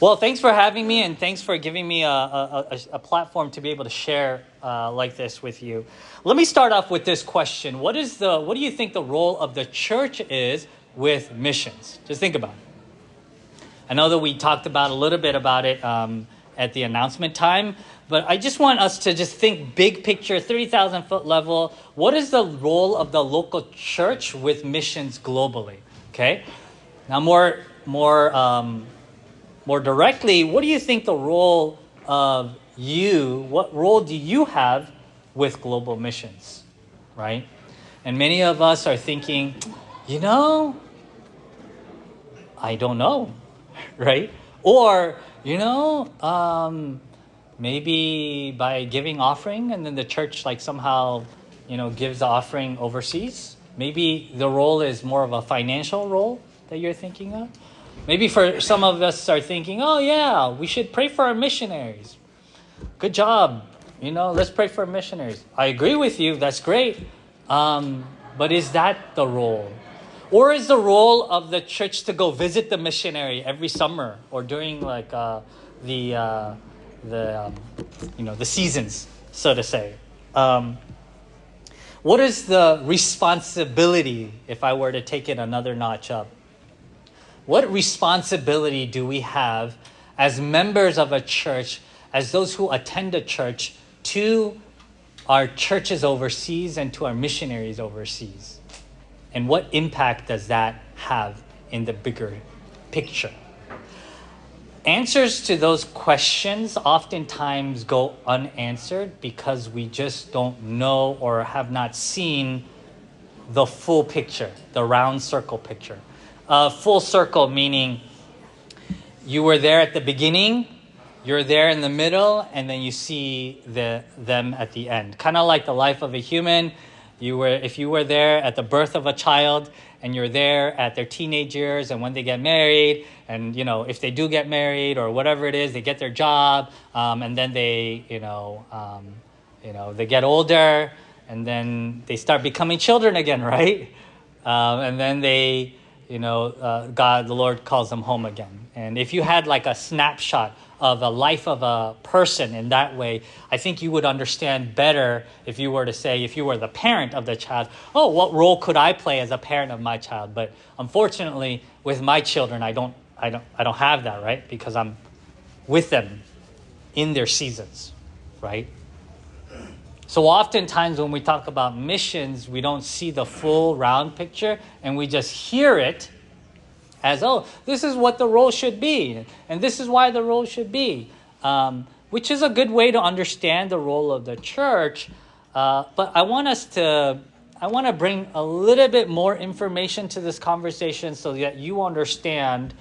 Well, thanks for having me, and thanks for giving me a platform to be able to share like this with you. Let me start off with this question: What do you think the role of the church is with missions? Just think about it. I know that we talked about a little bit about it at the announcement time, but I just want us to just think big picture, 30,000-foot level. What is the role of the local church with missions globally? Okay, now more directly, what do you think the role of what role do you have with global missions, right? And many of us are thinking, I don't know, right? Or, maybe by giving offering and then the church like somehow, gives the offering overseas. Maybe the role is more of a financial role that you're thinking of. Maybe for some of us are thinking, oh yeah, we should pray for our missionaries. Good job. Let's pray for missionaries. I agree with you. That's great. But is that the role? Or is the role of the church to go visit the missionary every summer or during like the seasons, so to say? What is the responsibility, if I were to take it another notch up? What responsibility do we have as members of a church, as those who attend a church, to our churches overseas and to our missionaries overseas? And what impact does that have in the bigger picture? Answers to those questions oftentimes go unanswered because we just don't know or have not seen the full picture, the round circle picture. Full circle meaning you were there at the beginning, you're there in the middle, and then you see them at the end. Kind of like the life of a human. If you were there at the birth of a child, and you're there at their teenage years, and when they get married, and if they do get married or whatever it is, they get their job, and then they they get older, and then they start becoming children again, right? And then they. The Lord calls them home again. And if you had like a snapshot of a life of a person in that way, I think you would understand better if you were to say, if you were the parent of the child, oh, what role could I play as a parent of my child? But unfortunately, with my children, I don't have that, right? Because I'm with them in their seasons, right? So oftentimes when we talk about missions, we don't see the full round picture and we just hear it as, oh, this is what the role should be. And this is why the role should be, which is a good way to understand the role of the church. But I want to bring a little bit more information to this conversation so that you understand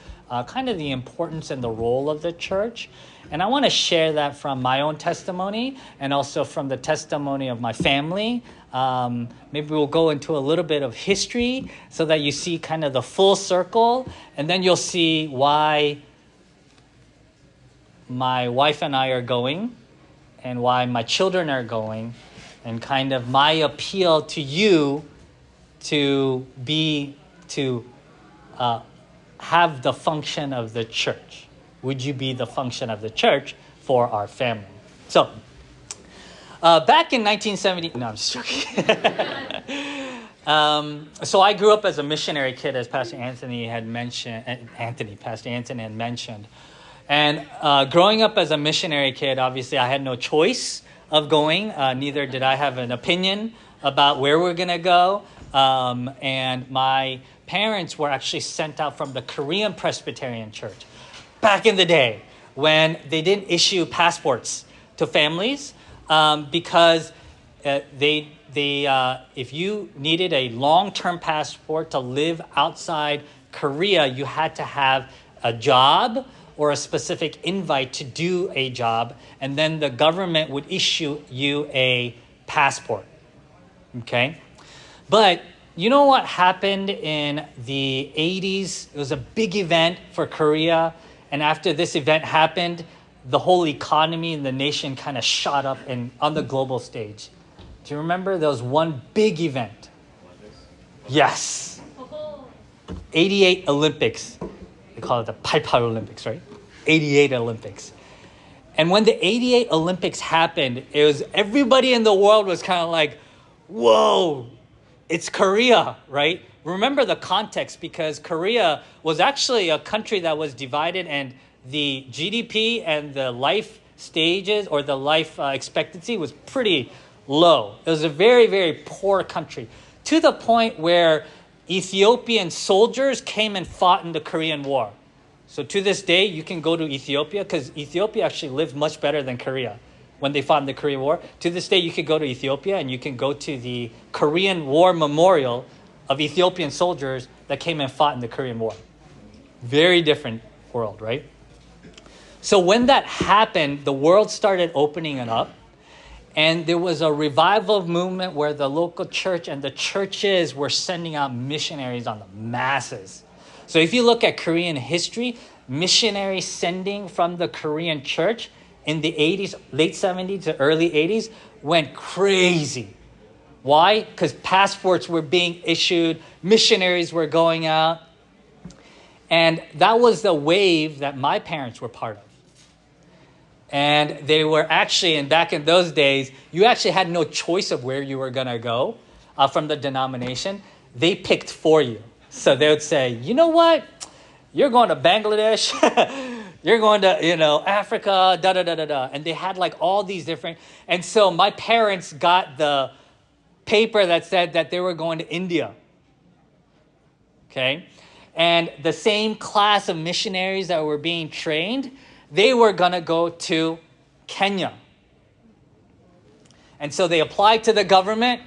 kind of the importance and the role of the church. And I want to share that from my own testimony and also from the testimony of my family. Maybe we'll go into a little bit of history so that you see kind of the full circle. And then you'll see why my wife and I are going and why my children are going and kind of my appeal to you to have the function of the church. Would you be the function of the church for our family? So, back in 1970... No, I'm just joking. So I grew up as a missionary kid, as Pastor Anthony had mentioned. And growing up as a missionary kid, obviously I had no choice of going. Neither did I have an opinion about where we're going to go. And my parents were actually sent out from the Korean Presbyterian Church back in the day when they didn't issue passports to families because if you needed a long-term passport to live outside Korea, you had to have a job or a specific invite to do a job, and then the government would issue you a passport. Okay? But you know what happened in the 80s? It was a big event for Korea. And after this event happened, the whole economy in the nation kind of shot up on the global stage. Do you remember? There was one big event. Yes. 88 Olympics. They call it the 88 Olympics, right? '88 Olympics. And when the '88 Olympics happened, it was everybody in the world was kind of like, whoa, it's Korea, right? Remember the context, because Korea was actually a country that was divided, and the GDP and the life stages or the life expectancy was pretty low. It was a very, very poor country, to the point where Ethiopian soldiers came and fought in the Korean War. So to this day, you can go to Ethiopia, because Ethiopia actually lived much better than Korea when they fought in the Korean War. To this day, you could go to Ethiopia and you can go to the Korean War Memorial of Ethiopian soldiers that came and fought in the Korean War. Very different world, right? So when that happened, the world started opening it up. And there was a revival movement where the local church and the churches were sending out missionaries on the masses. So if you look at Korean history, missionary sending from the Korean church in the 80s, late 70s to early 80s, went crazy. Why? Because passports were being issued, missionaries were going out. And that was the wave that my parents were part of. And they were actually, and back in those days, you actually had no choice of where you were going to go from the denomination. They picked for you. So they would say, you know what? You're going to Bangladesh. You're going to, Africa, da-da-da-da-da. And they had like all these different. And so my parents got the paper that said that they were going to India. Okay? And the same class of missionaries that were being trained, they were going to go to Kenya. And so they applied to the government.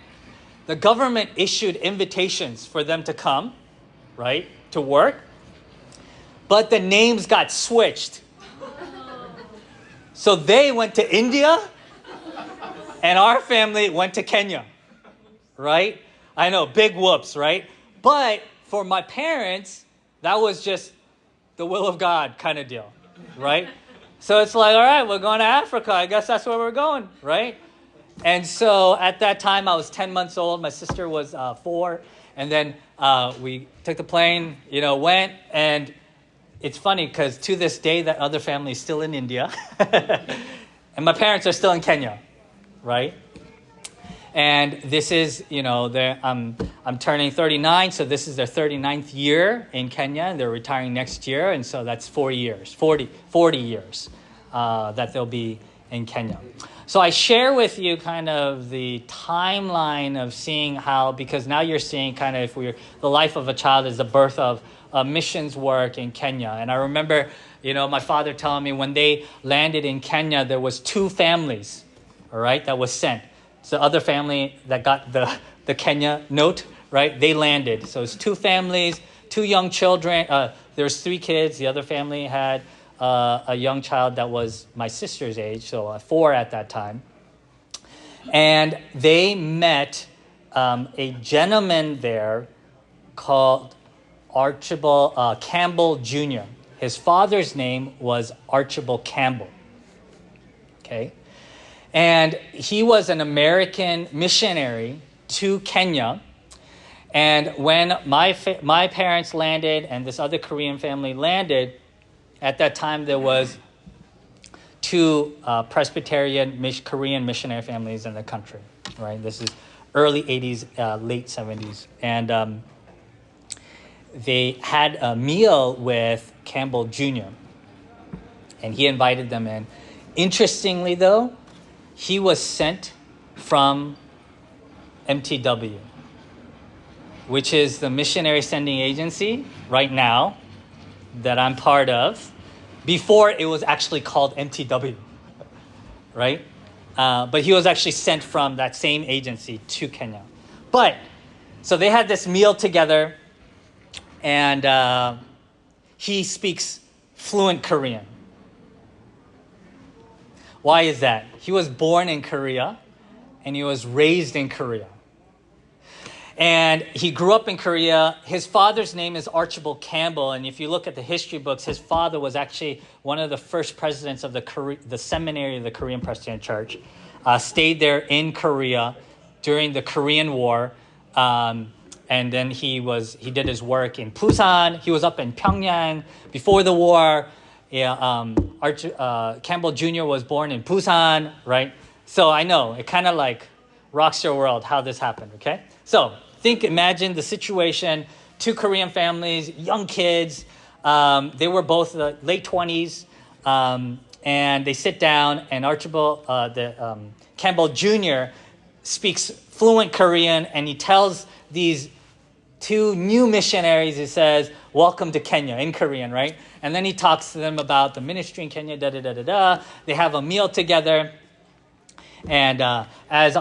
The government issued invitations for them to come, right, to work. But the names got switched. So they went to India, and our family went to Kenya, right? I know, big whoops, right? But for my parents, that was just the will of God kind of deal, right? So it's like, all right, we're going to Africa. I guess that's where we're going, right? And so at that time, I was 10 months old. My sister was 4. And then we took the plane, went. And it's funny because to this day, that other family is still in India. And my parents are still in Kenya, right? And this is, I'm turning 39, so this is their 39th year in Kenya, and they're retiring next year, and so that's 40 years that they'll be in Kenya. So I share with you kind of the timeline of seeing how, because now you're seeing kind of the life of a child is the birth of missions work in Kenya. And I remember, my father telling me when they landed in Kenya, there was 2 families, all right, that was sent. So the other family that got the Kenya note, right, they landed. So it's 2 families, 2 young children. There's 3 kids. The other family had a young child that was my sister's age, so 4 at that time. And they met a gentleman there called Archibald Campbell Jr. His father's name was Archibald Campbell. Okay. And he was an American missionary to Kenya. And when my parents landed and this other Korean family landed, at that time there was 2 Presbyterian Korean missionary families in the country. Right? This is early 80s, late 70s. And they had a meal with Campbell Jr. And he invited them in. Interestingly, though, he was sent from MTW, which is the missionary sending agency right now that I'm part of, before it was actually called MTW, right? But he was actually sent from that same agency to Kenya. But, so they had this meal together, and he speaks fluent Korean. Why is that? He was born in Korea, and he was raised in Korea. And he grew up in Korea. His father's name is Archibald Campbell, and if you look at the history books, his father was actually one of the first presidents of the seminary of the Korean Presbyterian Church. Stayed there in Korea during the Korean War, and then he did his work in Busan. He was up in Pyongyang before the war. Campbell Jr. was born in Busan, right? So I know it kind of like rocks your world how this happened, okay? So imagine the situation, two Korean families, young kids. They were both late 20s, and they sit down, and Campbell Jr. speaks fluent Korean, and he tells these two new missionaries, he says, welcome to Kenya in Korean, right? And then he talks to them about the ministry in Kenya, da-da-da-da-da. They have a meal together. And as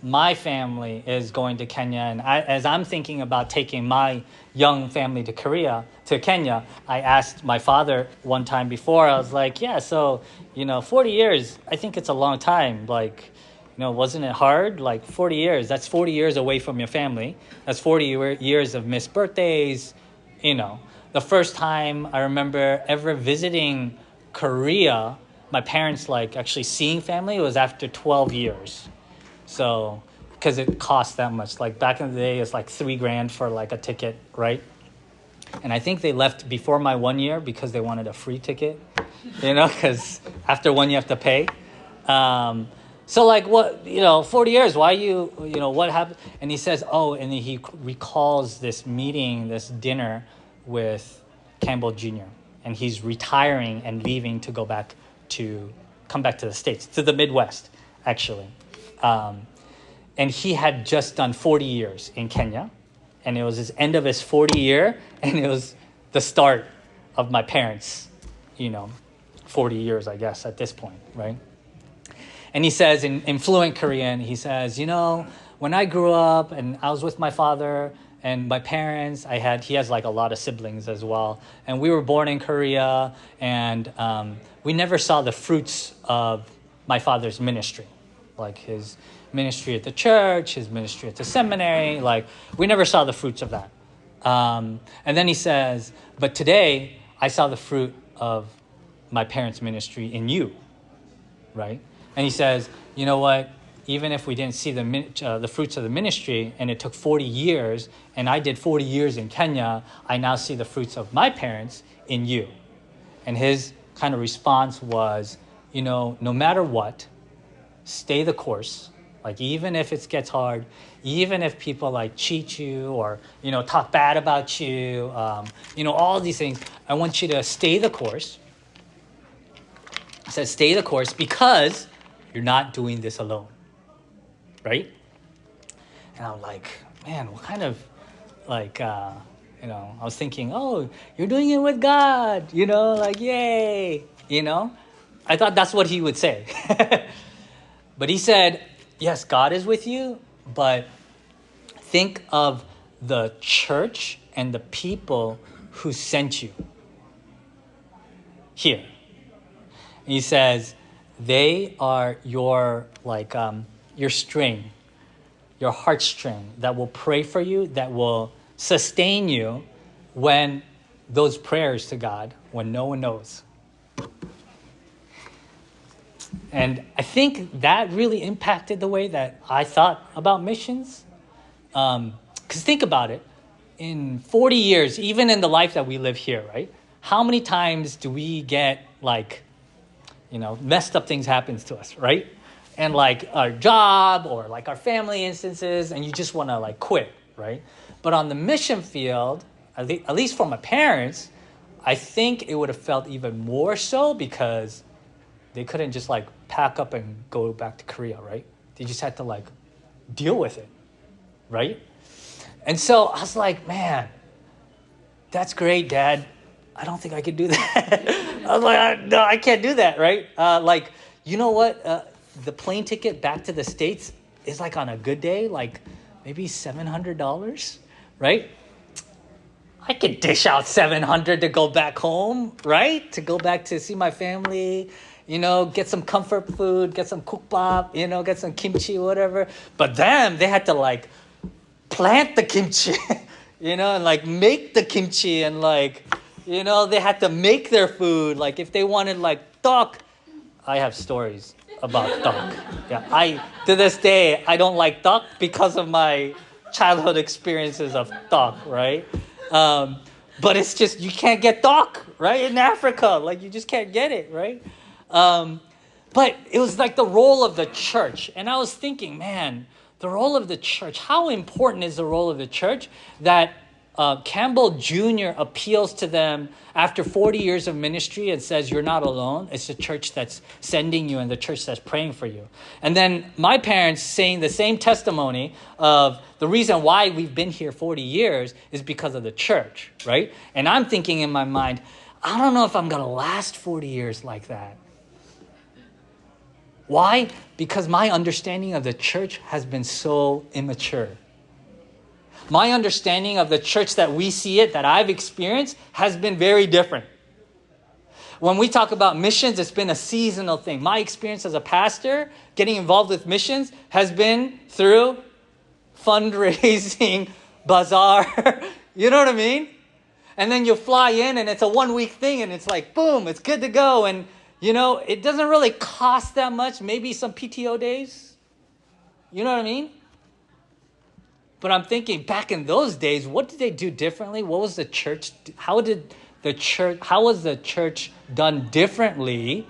my family is going to Kenya, and as I'm thinking about taking my young family to Kenya, I asked my father one time before, I was like, yeah, so, 40 years, I think it's a long time. Like, wasn't it hard? Like 40 years, that's 40 years away from your family. That's 40 years of missed birthdays. The first time I remember ever visiting Korea, my parents actually seeing family was after 12 years. So, because it cost that much. Like back in the day, it's like $3,000 for like a ticket, right? And I think they left before my 1 year because they wanted a free ticket, because after 1 you have to pay. So like what, 40 years, why what happened? And he says, and he recalls this meeting, this dinner with Campbell Jr. And he's retiring and leaving to come back to the States, to the Midwest, actually. And he had just done 40 years in Kenya. And it was his end of his 40 year. And it was the start of my parents, 40 years, I guess, at this point, right? And he says in fluent Korean, he says, when I grew up and I was with my father and my parents, he has like a lot of siblings as well. And we were born in Korea, and we never saw the fruits of my father's ministry, like his ministry at the church, his ministry at the seminary. Like we never saw the fruits of that. And then he says, but today I saw the fruit of my parents' ministry in you, right? And he says, you know what? Even if we didn't see the fruits of the ministry, and it took 40 years, and I did 40 years in Kenya, I now see the fruits of my parents in you. And his kind of response was, no matter what, stay the course. Like even if it gets hard, even if people like cheat you or, talk bad about you, all these things, I want you to stay the course. I said, stay the course because you're not doing this alone, right? And I'm like, man, what kind of, I was thinking, you're doing it with God, yay, I thought that's what he would say. But he said, yes, God is with you, but think of the church and the people who sent you here. And he says, they are your string, your heartstring that will pray for you, that will sustain you when those prayers to God, when no one knows. And I think that really impacted the way that I thought about missions. Because think about it, in 40 years, even in the life that we live here, right? How many times do we get messed up things happens to us, right? And like our job or like our family instances, and you just want to quit, right? But on the mission field, at least for my parents, I think it would have felt even more so because they couldn't just pack up and go back to Korea, right? They just had to deal with it, right? And so I was like, man, that's great, Dad. I don't think I could do that. I was like, no, I can't do that, right? You know what? The plane ticket back to the States is on a good day, maybe $700, right? I could dish out $700 to go back home, right? To go back to see my family, get some comfort food, get some kukbap, get some kimchi, whatever. But them, they had to plant the kimchi, and make the kimchi and they had to make their food. If they wanted tteok, I have stories about tteok. Yeah, to this day, I don't like tteok because of my childhood experiences of tteok, right? But it's just, you can't get tok, right? In Africa, like you just can't get it, right? But it was like the role of the church. And I was thinking, man, the role of the church, how important is the role of the church that Campbell Jr. appeals to them after 40 years of ministry and says, you're not alone. It's the church that's sending you and the church that's praying for you. And then my parents saying the same testimony of the reason why we've been here 40 years is because of the church, right? And I'm thinking in my mind, I don't know if I'm going to last 40 years like that. Why? Because my understanding of the church has been so immature. My understanding of the church that we see it, that I've experienced, has been very different. When we talk about missions, it's been a seasonal thing. My experience as a pastor, getting involved with missions, has been through fundraising, bazaar. You know what I mean? And then you fly in and it's a 1 week thing and it's like, boom, it's good to go. And, you know, it doesn't really cost that much. Maybe some PTO days. You know what I mean? But I'm thinking back in those days, what did they do differently? What was the church? How was the church done differently?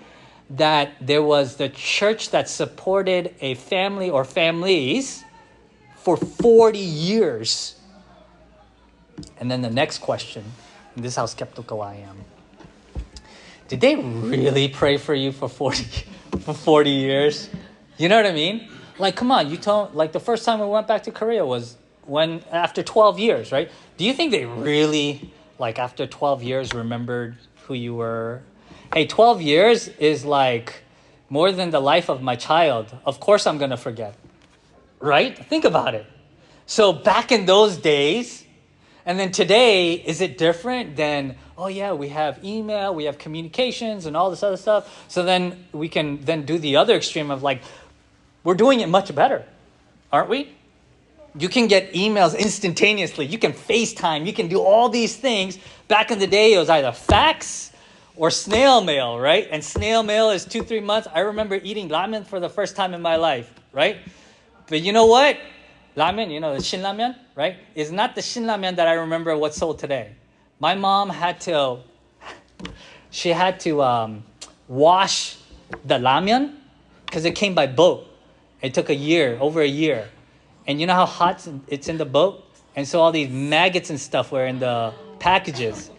That there was the church that supported a family or families for 40 years. And then the next question, and this is how skeptical I am. Did they really pray for you for 40 years? You know what I mean? Like, come on, you told, like the first time we went back to Korea was when, after 12 years, right? Do you think they really, like after 12 years, remembered who you were? Hey, 12 years is like more than the life of my child. Of course I'm going to forget, right? Think about it. So back in those days, and then today, is it different than, oh yeah, we have email, we have communications and all this other stuff. So then we can then do the other extreme of like, we're doing it much better, aren't we? You can get emails instantaneously. You can FaceTime. You can do all these things. Back in the day, it was either fax or snail mail, right? And snail mail is 2-3 months. I remember eating ramen for the first time in my life, right? But you know what? Ramen, you know, the shinramen, right? Is not the shinramen that I remember what's sold today. My mom had to wash the ramen because it came by boat. It took over a year. And you know how hot it's in the boat? And so all these maggots and stuff were in the packages,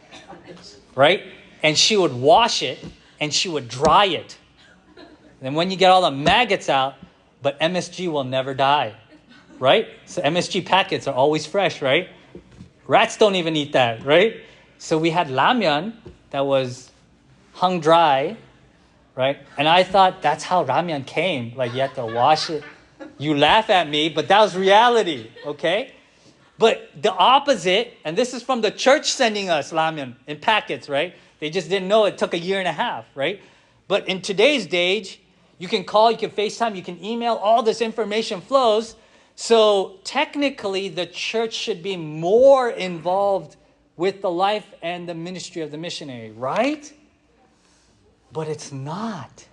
right? And she would wash it and she would dry it. And when you get all the maggots out, but MSG will never die, right? So MSG packets are always fresh, right? Rats don't even eat that, right? So we had ramyeon that was hung dry, right? And I thought that's how ramyeon came. Like you had to wash it. You laugh at me, but that was reality, okay? But the opposite, and this is from the church sending us ramyeon in packets, right? They just didn't know it took a year and a half, right? But in today's age, you can call, you can FaceTime, you can email, all this information flows. So technically, the church should be more involved with the life and the ministry of the missionary, right? But it's not.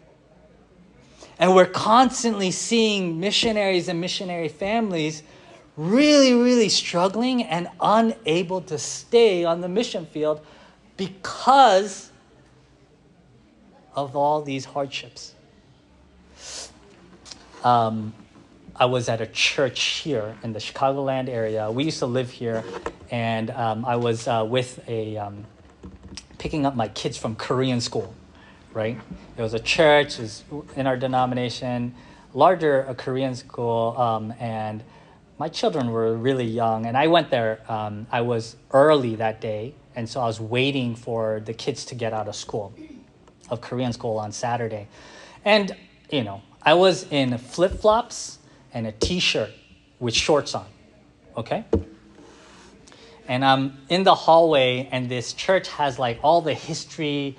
And we're constantly seeing missionaries and missionary families really, really struggling and unable to stay on the mission field because of all these hardships. I was at a church here in the Chicagoland area. We used to live here, and I was picking up my kids from Korean school, right? It was a church, it was in our denomination, larger a Korean school, and my children were really young, and I went there. I was early that day, and so I was waiting for the kids to get out of school, of Korean school on Saturday. And, you know, I was in flip-flops and a t-shirt with shorts on, okay? And I'm in the hallway, and this church has like all the history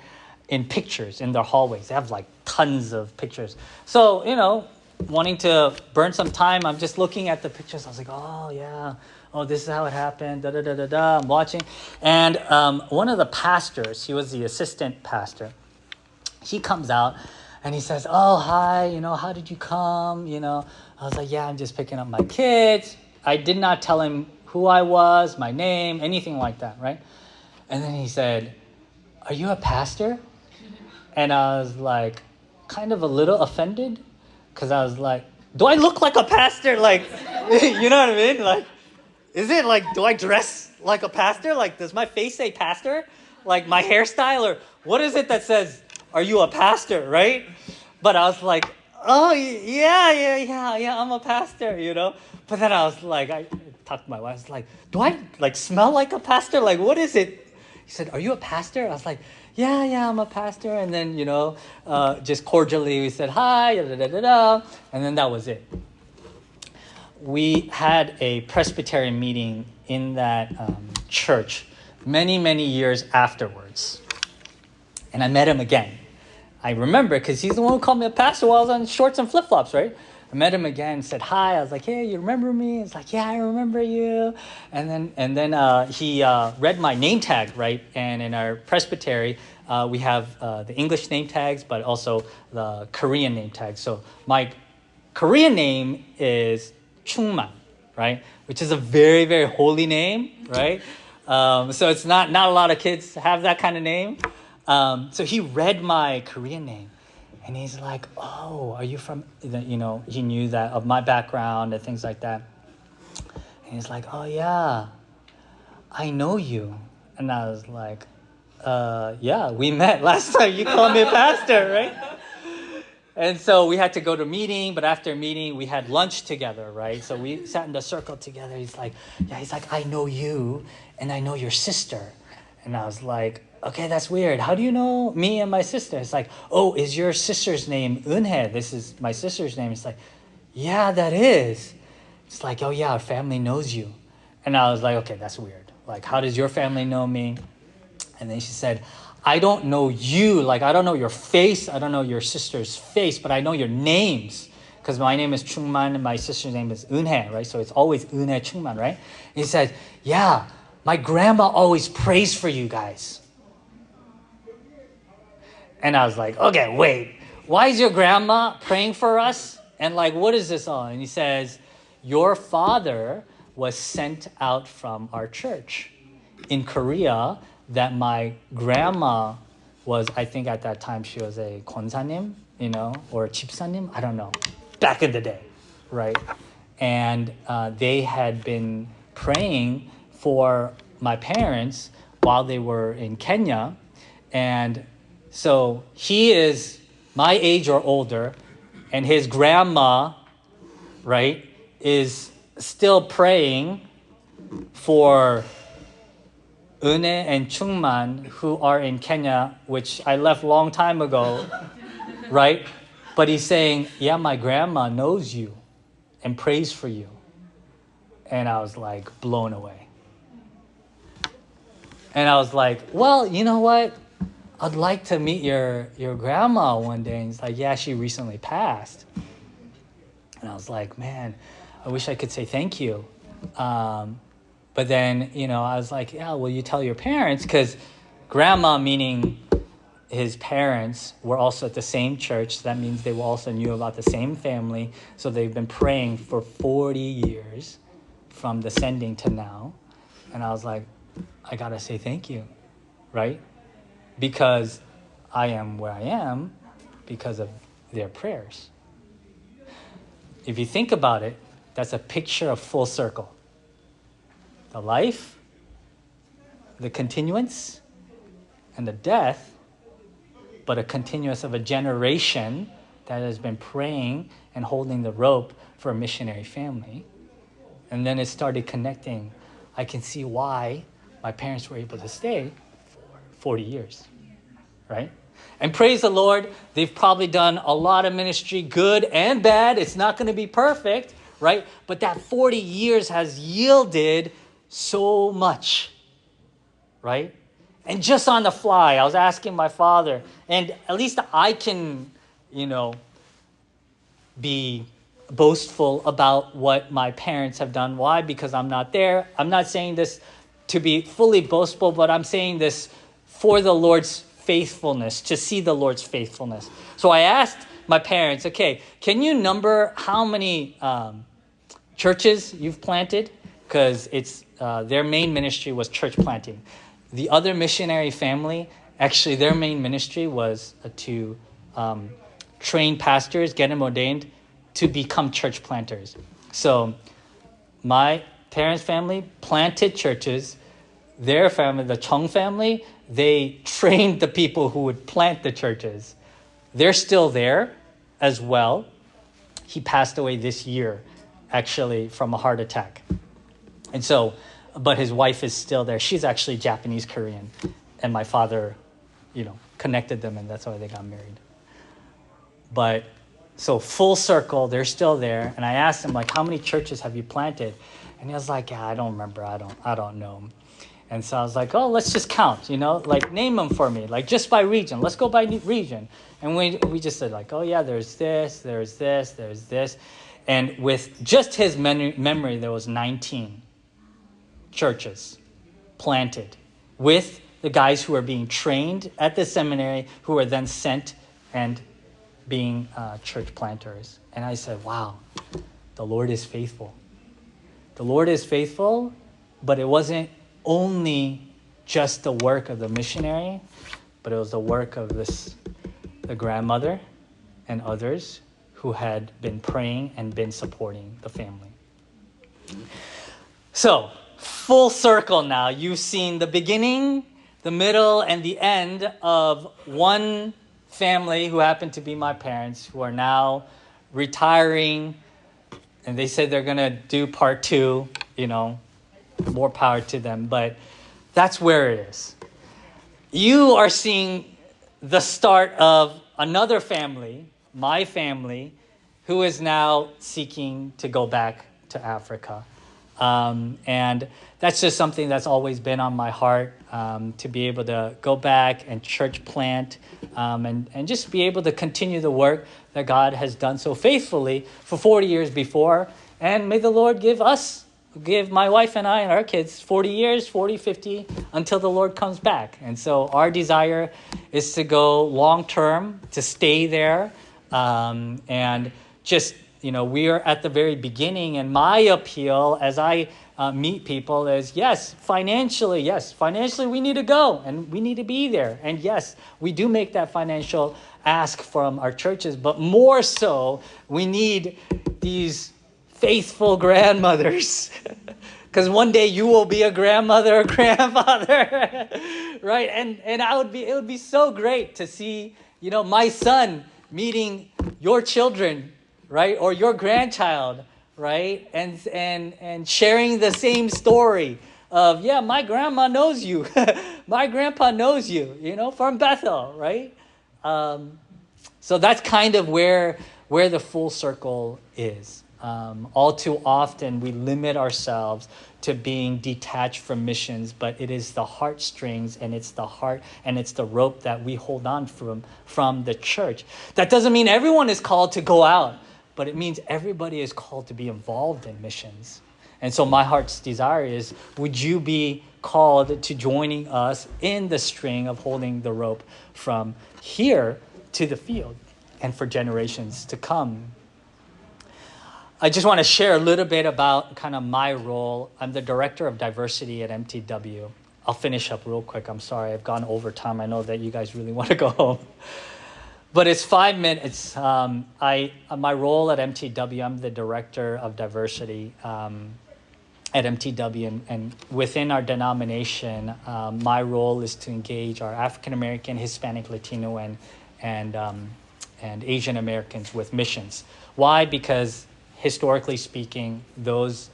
in pictures in their hallways. They have like tons of pictures. So, you know, wanting to burn some time, I'm just looking at the pictures. I was like, oh yeah, oh, this is how it happened, da-da-da-da-da. I'm watching. And one of the pastors, he was the assistant pastor, he comes out and he says, oh, hi, you know, how did you come? You know, I was like, yeah, I'm just picking up my kids. I did not tell him who I was, my name, anything like that, right? And then he said, "Are you a pastor?" And I was like, kind of a little offended, because I was like, do I look like a pastor? Like, you know what I mean? Like, is it like, do I dress like a pastor? Like, does my face say pastor? Like my hairstyle, or what is it that says, "Are you a pastor?" Right? But I was like, oh yeah, I'm a pastor, you know. But then I was like, I talked to my wife. I was like, do I like smell like a pastor? Like, what is it? He said, "Are you a pastor?" I was like, yeah, I'm a pastor. And then, just cordially we said hi, and then that was it. We had a Presbyterian meeting in that church many, many years afterwards. And I met him again. I remember because he's the one who called me a pastor while I was on shorts and flip-flops, right? I met him again, said hi. I was like, "Hey, you remember me?" He's like, "Yeah, I remember you." And then he read my name tag, right? And in our presbytery, we have the English name tags, but also the Korean name tags. So my Korean name is Chungman, right? Which is a very, very holy name, right? So it's not a lot of kids have that kind of name. So he read my Korean name. And he's like, "Oh, are you from," he knew that of my background and things like that. And he's like, "Oh, yeah, I know you." And I was like, "Yeah, we met last time you called me a pastor, right?" And so we had to go to a meeting, but after a meeting, we had lunch together, right? So we sat in the circle together. He's like, "I know you, and I know your sister." And I was like, "Okay, that's weird. How do you know me and my sister?" It's like, "Oh, is your sister's name Eunhae? This is my sister's name." It's like, "Yeah, that is." It's like, "Oh yeah, our family knows you." And I was like, "Okay, that's weird. Like, how does your family know me?" And then she said, "I don't know you. Like, I don't know your face. I don't know your sister's face, but I know your names. Because my name is Chungman and my sister's name is Eunhae, right? So it's always Eunhae Chungman, right?" And he said, "Yeah, my grandma always prays for you guys." And I was like, "Okay, wait. Why is your grandma praying for us? And like, what is this all?" And he says, "Your father was sent out from our church in Korea, that my grandma was, I think at that time she was a 권사님, or 집사님, I don't know, back in the day, right? And they had been praying for my parents while they were in Kenya. And so he is my age or older, and his grandma, right, is still praying for Une and Chungman, who are in Kenya, which I left a long time ago, right? But he's saying, "Yeah, my grandma knows you and prays for you." And I was like blown away. And I was like, "Well, you know what? I'd like to meet your grandma one day." And he's like, "Yeah, she recently passed." And I was like, "Man, I wish I could say thank you." But then, I was like, "Yeah, will you tell your parents?" Because grandma, meaning his parents, were also at the same church. So that means they also knew about the same family. So they've been praying for 40 years from the sending to now. And I was like, I got to say thank you, right? Because I am where I am because of their prayers. If you think about it, that's a picture of full circle. The life, the continuance, and the death, but a continuance of a generation that has been praying and holding the rope for a missionary family. And then it started connecting. I can see why my parents were able to stay for 40 years, right? And praise the Lord, they've probably done a lot of ministry, good and bad. It's not going to be perfect, right? But that 40 years has yielded so much, right? And just on the fly, I was asking my father, and at least I can, be boastful about what my parents have done. Why? Because I'm not there. I'm not saying this to be fully boastful, but I'm saying this for the Lord's faithfulness, to see the Lord's faithfulness. So I asked my parents, "Okay, can you number how many churches you've planted?" Because it's their main ministry was church planting. The other missionary family, actually their main ministry was to train pastors, get them ordained to become church planters. So my parents' family planted churches. Their family, the Chung family, they trained the people who would plant the churches. They're still there as well. He passed away this year, actually, from a heart attack. And so, but his wife is still there. She's actually Japanese Korean. And my father, connected them, and that's why they got married. But so full circle, they're still there. And I asked him, like, how many churches have you planted? And he was like, yeah, I don't remember. I don't know. And so I was like, oh, let's just count, like name them for me, like just by region. Let's go by region. And we just said like, oh yeah, there's this, there's this, there's this. And with just his memory, there was 19 churches planted with the guys who are being trained at the seminary, who are then sent and being church planters. And I said, wow, the Lord is faithful. The Lord is faithful, but it wasn't only just the work of the missionary, but it was the work of the grandmother and others who had been praying and been supporting the family. So, full circle now. You've seen the beginning, the middle, and the end of one family who happened to be my parents, who are now retiring, and they said they're going to do part 2, more power to them, but that's where it is. You are seeing the start of another family, my family, who is now seeking to go back to Africa. And that's just something that's always been on my heart, to be able to go back and church plant, and just be able to continue the work that God has done so faithfully for 40 years before. And may the Lord give my wife and I and our kids 40 years, 40, 50, until the Lord comes back. And so our desire is to go long-term, to stay there. And just, we are at the very beginning. And my appeal as I meet people is, yes, financially we need to go and we need to be there. And yes, we do make that financial ask from our churches, but more so, we need these faithful grandmothers, because one day you will be a grandmother or grandfather, right? And it would be so great to see, my son meeting your children, right, or your grandchild, right, and sharing the same story of, yeah, my grandma knows you, my grandpa knows you, from Bethel, right? So that's kind of where the full circle is. All too often we limit ourselves to being detached from missions, but it is the heartstrings and it's the heart and it's the rope that we hold on from the church. That doesn't mean everyone is called to go out, but it means everybody is called to be involved in missions. And so my heart's desire is, would you be called to joining us in the string of holding the rope from here to the field and for generations to come? I just want to share a little bit about kind of my role. I'm the director of diversity at MTW. I'll finish up real quick. I'm sorry, I've gone over time. I know that you guys really want to go home. But it's 5 minutes. My role at MTW, I'm the director of diversity at MTW. And within our denomination, my role is to engage our African American, Hispanic, Latino, and Asian Americans with missions. Why? Because historically speaking, those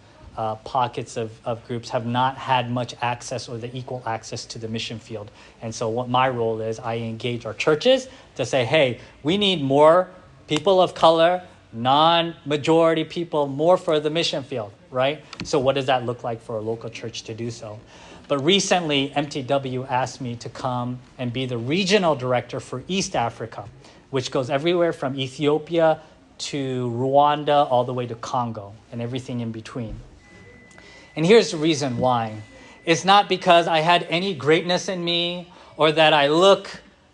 pockets of groups have not had much access or the equal access to the mission field. And so what my role is, I engage our churches to say, hey, we need more people of color, non-majority people, more for the mission field, right? So what does that look like for a local church to do so? But recently, MTW asked me to come and be the regional director for East Africa, which goes everywhere from Ethiopia to Rwanda, all the way to Congo, and everything in between. And here's the reason why. It's not because I had any greatness in me or that I look,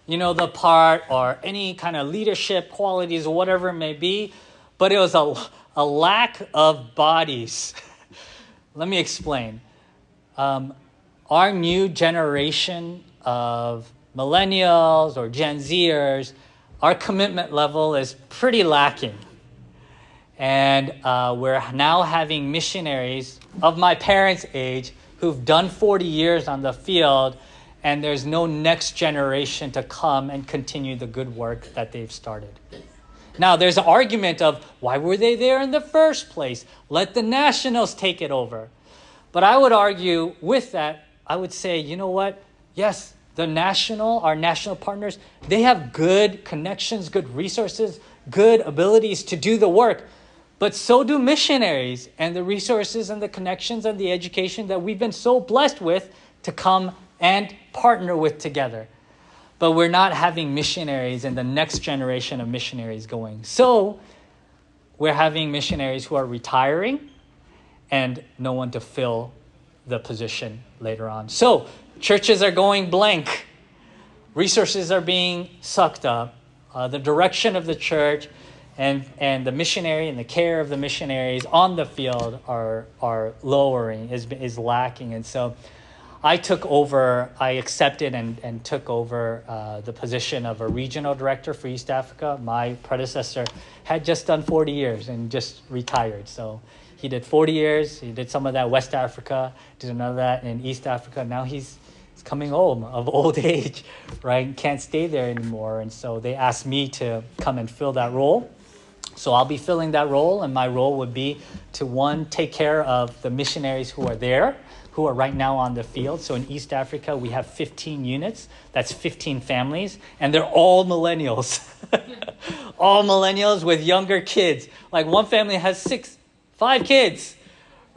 the part or any kind of leadership qualities or whatever it may be, but it was a lack of bodies. Let me explain. our new generation of millennials or Gen Zers, our commitment level is pretty lacking. And we're now having missionaries of my parents' age who've done 40 years on the field, and there's no next generation to come and continue the good work that they've started. Now, there's an argument of, why were they there in the first place? Let the nationals take it over. But I would argue with that, I would say, you know what? Yes, our national partners, they have good connections, good resources, good abilities to do the work. But so do missionaries and the resources and the connections and the education that we've been so blessed with to come and partner with together. But we're not having missionaries and the next generation of missionaries going. So we're having missionaries who are retiring and no one to fill the position later on. So churches are going blank. Resources are being sucked up. The direction of the church and the missionary and the care of the missionaries on the field are lowering, is lacking. And so I accepted and took over the position of a regional director for East Africa. My predecessor had just done 40 years and just retired. So he did 40 years. He did some of that West Africa, did another of that in East Africa. Now he's coming home of old age, right? Can't stay there anymore. And so they asked me to come and fill that role. So I'll be filling that role, and my role would be to, one, take care of the missionaries who are there, who are right now on the field. So in East Africa, we have 15 units. That's 15 families, and they're all millennials. All millennials with younger kids. Like one family has 5 kids,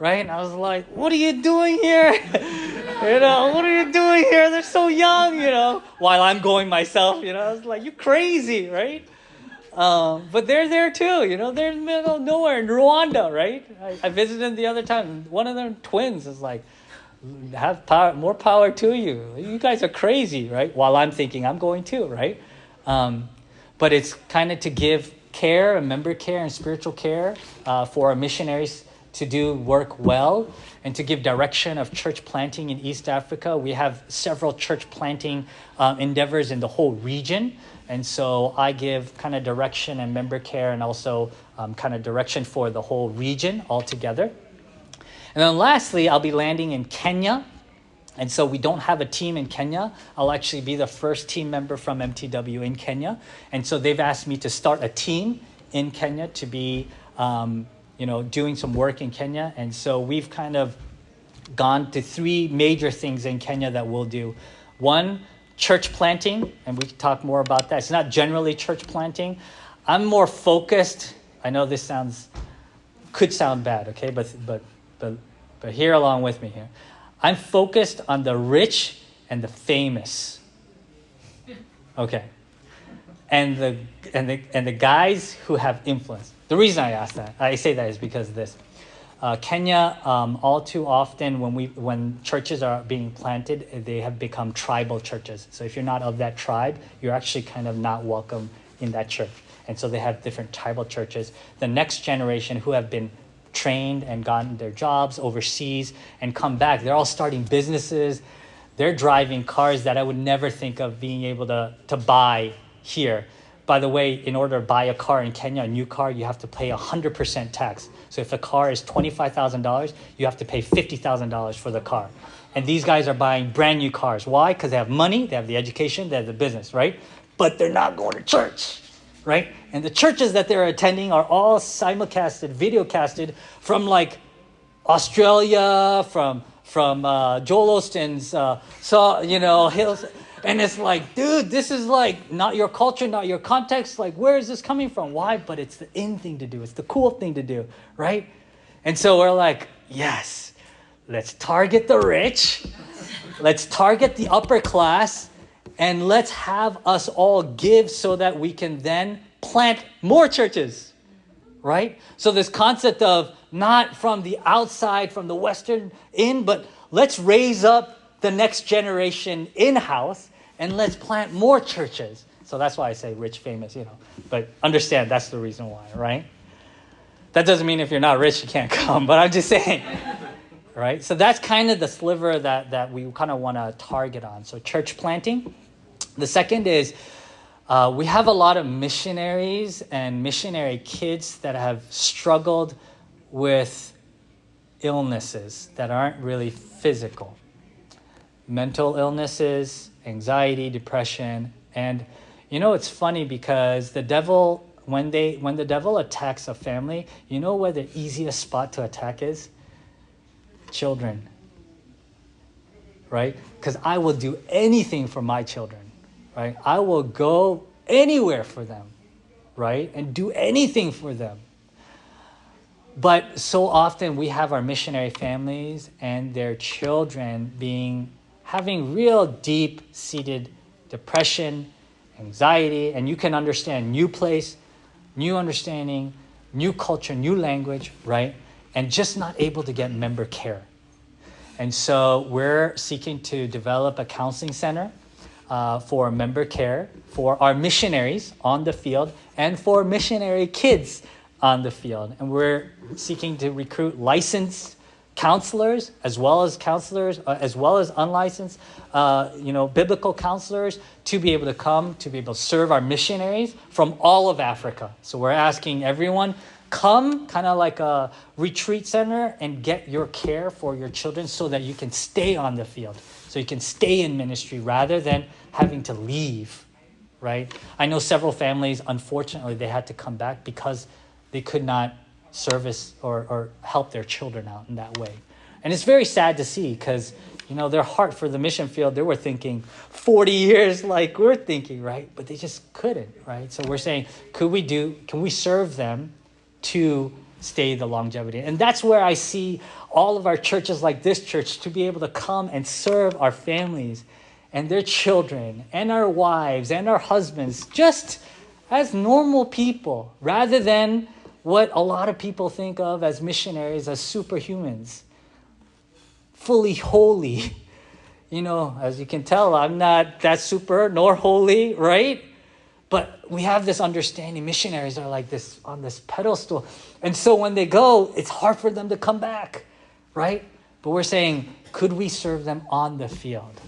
right? And I was like, what are you doing here? What are you doing here? They're so young, while I'm going myself, I was like, you crazy, right? But they're there too, they're in the middle of nowhere in Rwanda, right? I visited them the other time. One of them twins is like, have power, more power to you. You guys are crazy, right? While I'm thinking I'm going too, right? But it's kind of to give care and member care and spiritual care for our missionaries to do work well and to give direction of church planting in East Africa. We have several church planting endeavors in the whole region. And so I give kind of direction and member care and also kind of direction for the whole region altogether. And then lastly, I'll be landing in Kenya. And so we don't have a team in Kenya. I'll actually be the first team member from MTW in Kenya. And so they've asked me to start a team in Kenya to be, doing some work in Kenya. And so we've kind of gone to 3 major things in Kenya that we'll do. One, church planting, and we can talk more about that. It's not generally church planting. I'm more focused. I know this could sound bad, okay? But hear along with me here. I'm focused on the rich and the famous. Okay. And the guys who have influence. The reason I say that is because of this. Kenya, all too often when churches are being planted, they have become tribal churches. So if you're not of that tribe, you're actually kind of not welcome in that church. And so they have different tribal churches. The next generation who have been trained and gotten their jobs overseas and come back, they're all starting businesses. They're driving cars that I would never think of being able to buy here. By the way, in order to buy a car in Kenya, a new car, you have to pay 100% tax. So if a car is $25,000, you have to pay $50,000 for the car. And these guys are buying brand new cars. Why? Because they have money, they have the education, they have the business, right? But they're not going to church, right? And the churches that they're attending are all simulcasted, videocasted from like Australia, from Joel Osteen's, hills. And it's like, dude, this is like not your culture, not your context. Like, where is this coming from? Why? But it's the in thing to do. It's the cool thing to do, right? And so we're like, yes, let's target the rich. Let's target the upper class. And let's have us all give so that we can then plant more churches, right? So this concept of not from the outside, from the Western in, but let's raise up the next generation in-house and let's plant more churches. So that's why I say rich, famous, But understand that's the reason why, right? That doesn't mean if you're not rich, you can't come. But I'm just saying, right? So that's kind of the sliver that we kind of want to target on. So church planting. The second is we have a lot of missionaries and missionary kids that have struggled with illnesses that aren't really physical. Mental illnesses, anxiety, depression. And it's funny because the devil, when the devil attacks a family, you know where the easiest spot to attack is? Children, right? Because I will do anything for my children, right? I will go anywhere for them, right? And do anything for them. But so often we have our missionary families and their children having real deep-seated depression, anxiety, and you can understand new place, new understanding, new culture, new language, right? And just not able to get member care. And so we're seeking to develop a counseling center for member care for our missionaries on the field and for missionary kids on the field. And we're seeking to recruit licensed counselors as well as unlicensed, biblical counselors to be able to come, to be able to serve our missionaries from all of Africa. So we're asking everyone, come kind of like a retreat center and get your care for your children so that you can stay on the field, so you can stay in ministry rather than having to leave, right? I know several families, unfortunately, they had to come back because they could not service or help their children out in that way. And it's very sad to see because, their heart for the mission field, they were thinking 40 years like we're thinking, right? But they just couldn't, right? So we're saying, can we serve them to stay the longevity? And that's where I see all of our churches like this church to be able to come and serve our families and their children and our wives and our husbands just as normal people rather than what a lot of people think of as missionaries as superhumans, fully holy. As you can tell, I'm not that super nor holy, right? But we have this understanding. Missionaries are like this on this pedestal. And so when they go, it's hard for them to come back, right? But we're saying, could we serve them on the field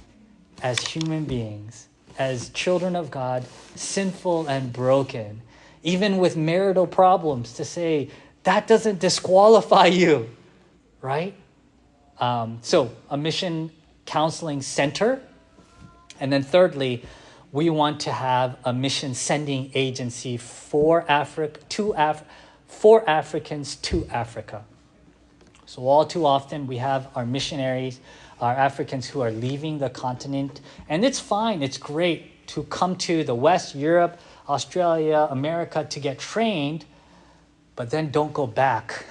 as human beings, as children of God, sinful and broken, even with marital problems, to say, that doesn't disqualify you, right? So a mission counseling center. And then thirdly, we want to have a mission sending agency for Africans to Africa. So all too often we have our missionaries, our Africans who are leaving the continent. And it's fine, it's great to come to the West, Europe, Australia, America to get trained, but then don't go back.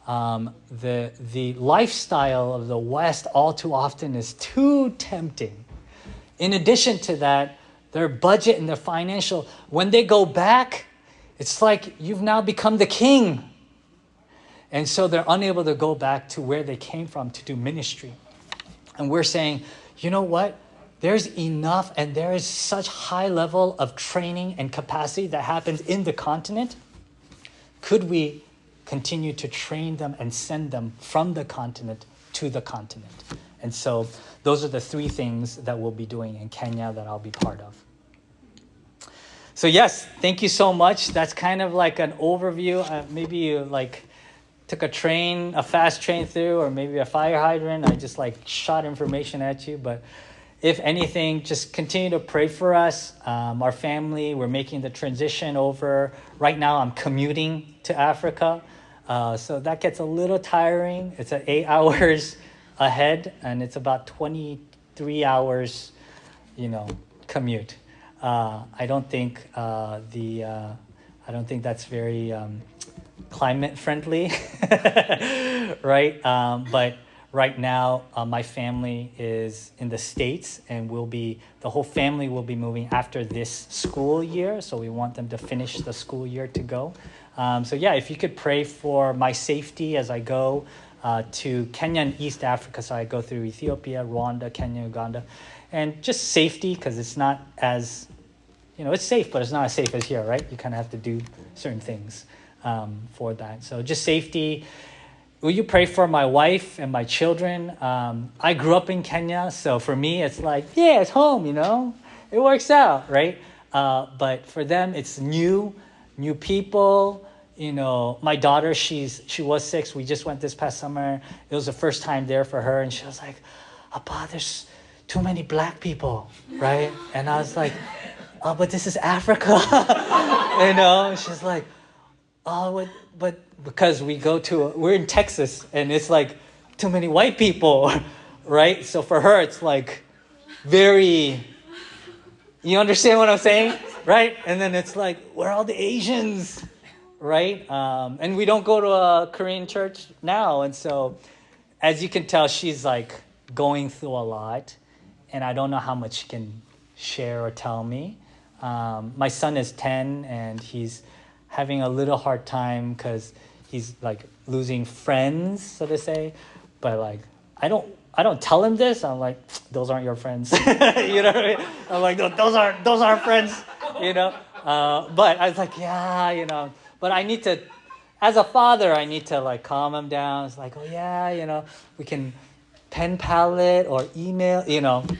The lifestyle of the West all too often is too tempting. In addition to that, their budget and their financial, when they go back, it's like you've now become the king. And so they're unable to go back to where they came from to do ministry. And we're saying, you know what? There's enough and there is such high level of training and capacity that happens in the continent. Could we continue to train them and send them from the continent to the continent? And so those are the three things that we'll be doing in Kenya that I'll be part of. So yes, thank you so much. That's kind of like an overview. Maybe you took a fast train through, or maybe a fire hydrant. I just shot information at you. But if anything, just continue to pray for us. Our family, we're making the transition over. Right now, I'm commuting to Africa. So that gets a little tiring. It's at 8 hours ahead, and it's about 23 hours, commute. I don't think that's very climate friendly, right? But right now, my family is in the States, and the whole family will be moving after this school year. So we want them to finish the school year to go. If you could pray for my safety as I go to Kenya and East Africa. So I go through Ethiopia, Rwanda, Kenya, Uganda, and just safety, because it's not as, it's safe, but it's not as safe as here, right? You kind of have to do certain things for that. So just safety. will you pray for my wife and my children? I grew up in Kenya, so for me, it's like, yeah, it's home, It works out, right? But for them, it's new people. My daughter, she was 6. We just went this past summer. It was the first time there for her, and she was like, Appa, there's too many black people, right? And I was like, oh, but this is Africa. She's like, oh, but because we're in Texas, and it's like too many white people, right? So for her, it's like very, you understand what I'm saying, right? And then it's like, where are all the Asians, right? And we don't go to a Korean church now. And so, as you can tell, she's like going through a lot, and I don't know how much she can share or tell me. My son is 10, and he's having a little hard time because he's like losing friends, so to say. But like, I don't tell him this. I'm like, those aren't your friends. You know what I mean? I'm like, those aren't friends. But I was like, yeah. But I need to, as a father, I need to like calm him down. It's like, oh yeah, we can pen pal it or email,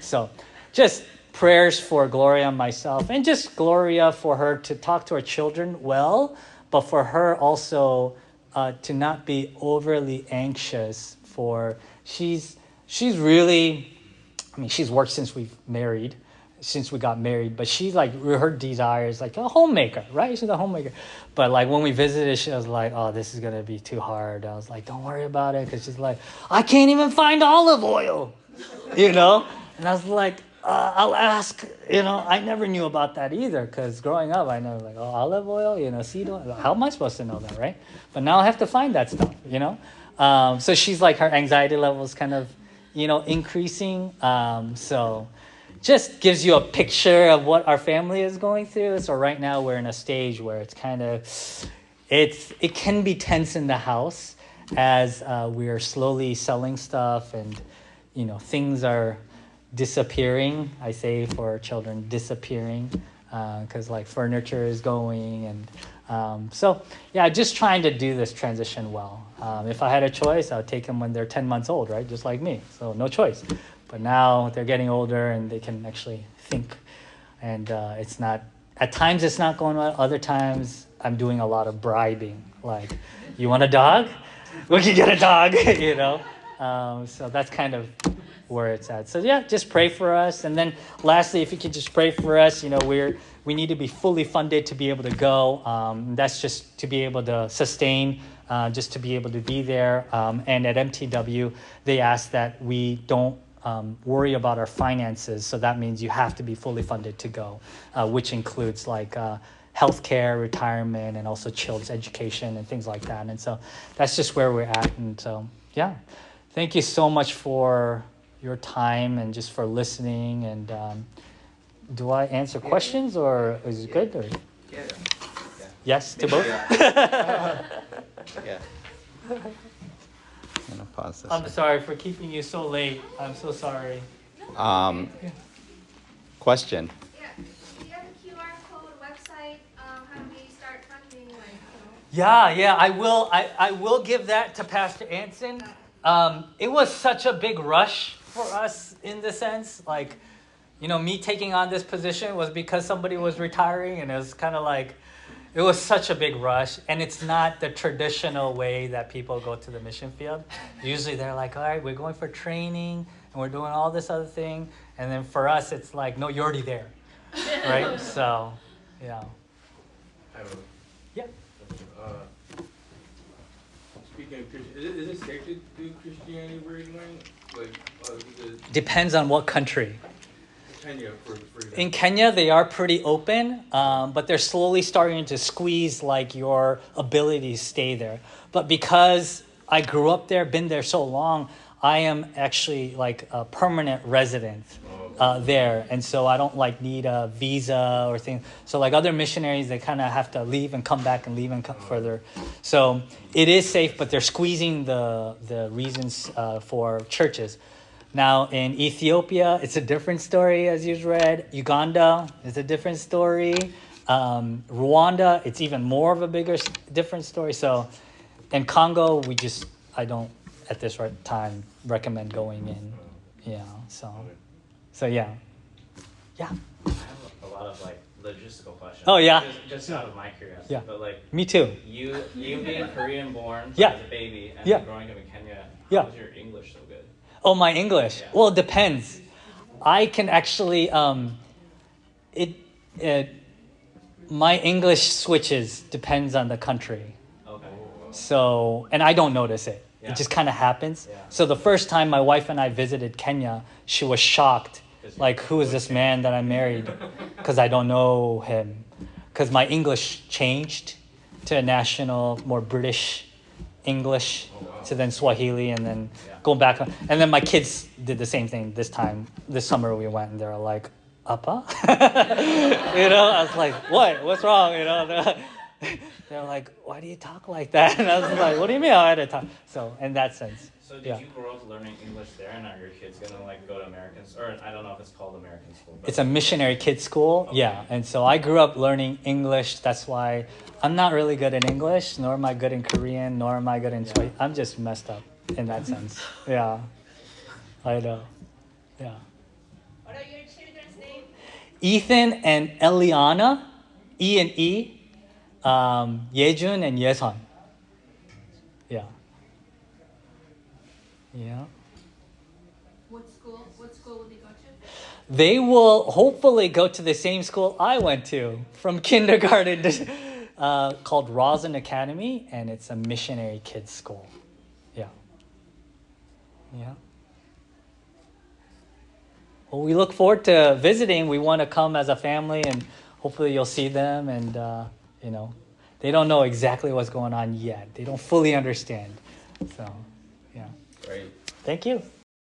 So just prayers for Gloria and myself, and just Gloria for her to talk to her children well, but for her also to not be overly anxious. She's really, she's worked since we got married, but she's like, her desire is like a homemaker, right? She's a homemaker. But like when we visited, she was like, oh, this is going to be too hard. I was like, don't worry about it. Because she's like, I can't even find olive oil, And I was like, I'll ask, I never knew about that either. Because growing up, I know like, oh, olive oil, seed oil. How am I supposed to know that, right? But now I have to find that stuff, So she's like, her anxiety level is kind of, increasing. So just gives you a picture of what our family is going through. So right now we're in a stage where it's kind of, it can be tense in the house as we are slowly selling stuff, and, things are disappearing. I say for our children, disappearing, because like furniture is going, and so yeah, just trying to do this transition well. If I had a choice, I would take them when they're 10 months old, right? Just like me. So no choice. But now they're getting older and they can actually think, and it's not, at times it's not going well. Other times I'm doing a lot of bribing. Like, you want a dog? We can get a dog, So that's kind of where it's at. So yeah, just pray for us. And then lastly, if you could just pray for us, we need to be fully funded to be able to go. That's just to be able to sustain, just to be able to be there. And at MTW, they ask that we don't worry about our finances. So that means you have to be fully funded to go, which includes like healthcare, retirement, and also children's education and things like that. And so that's just where we're at. And so, yeah, thank you so much for your time and just for listening. And do I answer questions, or is it good? Or? Yeah. Yes to both? Yeah. I'm gonna pause this. I'm sorry for keeping you so late. I'm so sorry. Question. Yeah. Do you have a QR code website? How do we start funding? Yeah. I will give that to Pastor Anson. It was such a big rush for us in the sense, like, me taking on this position was because somebody was retiring, and it was kind of like, it was such a big rush, and it's not the traditional way that people go to the mission field. Usually they're like, all right, we're going for training, and we're doing all this other thing. And then for us, it's like, no, you're already there, right? So, yeah. Yeah. Speaking of Christian, is it safe to do Christianity where you're going? Depends on what country. Kenya, for example. In Kenya, they are pretty open, but they're slowly starting to squeeze like your ability to stay there. But because I grew up there, been there so long, I am actually like a permanent resident there, and so I don't like need a visa or thing. So like other missionaries, they kind of have to leave and come back and leave and come further. So it is safe, but they're squeezing the reasons for churches. Now in Ethiopia, it's a different story, as you've read. Uganda is a different story. Rwanda, it's even more of a different story. So in Congo, I don't at this right time recommend going in. Yeah. So yeah. I have a lot of like logistical questions. Oh, yeah? Just out of my curiosity. Yeah. But like Me too. you being Korean born Yeah. as a baby and Yeah. then growing up in Kenya, how Yeah. was your English so good? Oh, my English. Yeah. Well, it depends. I can actually my English switches depends on the country. Okay. So, and I don't notice it. Yeah. It just kind of happens. Yeah. So the first time my wife and I visited Kenya, she was shocked. Like, who is this man that I married? Because I don't know him. Because my English changed to a national, more British English, to then Swahili, and then going back. And then my kids did the same thing this time. This summer we went, and they were like, "Appa?" You know, I was like, "What? What's wrong?" You know, they're like, "Why do you talk like that?" And I was like, "What do you mean I had to talk?" So in that sense. So did you grow up learning English there, and are your kids gonna like go to Americans, or I don't know if it's called American school? But It's a missionary kids school, Okay. yeah. And so I grew up learning English. That's why I'm not really good in English, nor am I good in Korean, nor am I good in Swahili. I'm just messed up in that sense. Yeah, I know. Yeah. What are your children's names? Ethan and Eliana, E and E, Yejun and Yeson. Yeah. Yeah. What school will they go to? They will hopefully go to the same school I went to from kindergarten to, called Rosin Academy, and it's a missionary kids school. Yeah. Yeah. Well, we look forward to visiting. We want to come as a family, and hopefully you'll see them. And, you know, they don't know exactly what's going on yet. They don't fully understand. So, yeah. Great. Thank you.